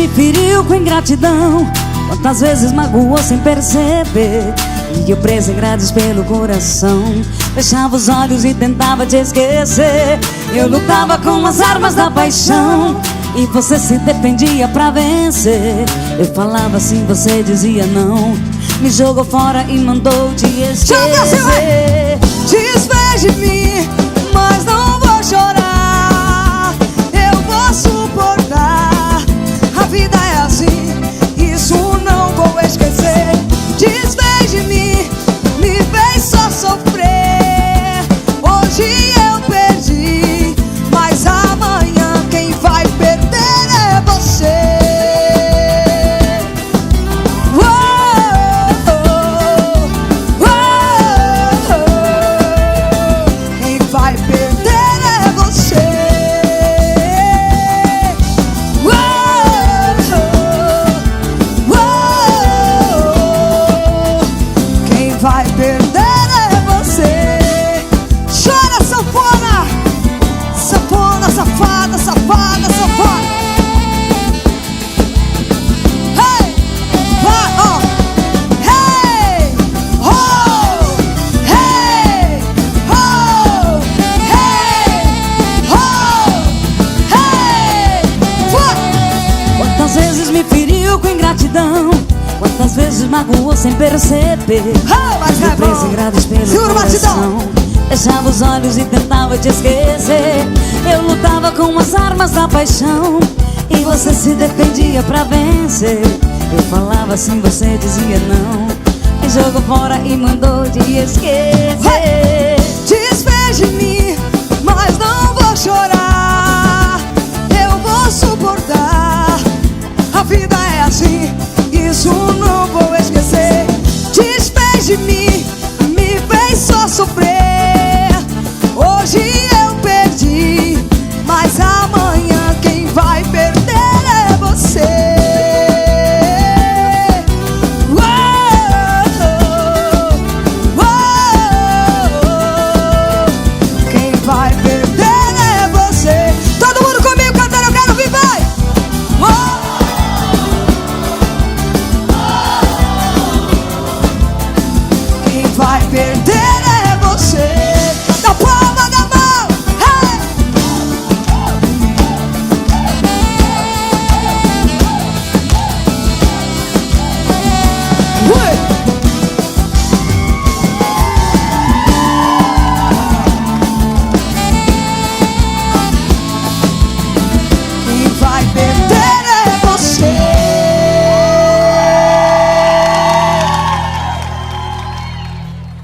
me feriu com ingratidão, quantas vezes magoou sem perceber. E eu preso em grades pelo coração, fechava os olhos e tentava te esquecer. Eu lutava com as armas da paixão e você se defendia pra vencer. Eu falava sim, você dizia não, me jogou fora e mandou te esquecer. Desfez de mim, mas não vou chorar. Eu vou suportar, a vida é assim, isso não vou esquecer. Desfez de mim, me fez só sofrer. Hoje eu perdi, mas amanhã quem vai perder é você. Quem vai perder é você. Quem vai perder é você. Chora, sanfona! Sanfona, safada, safada, safada. Hey! Vai, ó! Hey! Oh! Hey! Oh! Hey! Oh! Hey! Vai! Quantas vezes me feriu com ingratidão, quantas vezes magoou sem perceber. Mas Eu é preso em bom. grades pelo Segura, batidão. coração, fechava os olhos e tentava te esquecer. Eu lutava com as armas da paixão e você se defendia pra vencer. Eu falava sim, você dizia não, me jogou fora e mandou te esquecer. Desfez de mim, mas não vou chorar. Eu vou suportar, a vida é assim, isso não vou esquecer. Desfez de mim, me fez só sofrer. Hoje eu perdi, mas amanhã quem vai perder é você. Quem vai perder é você. Todo mundo comigo cantando, eu quero ouvir, vai! Quem vai perder é você. Da palma da mão, hey! Ui!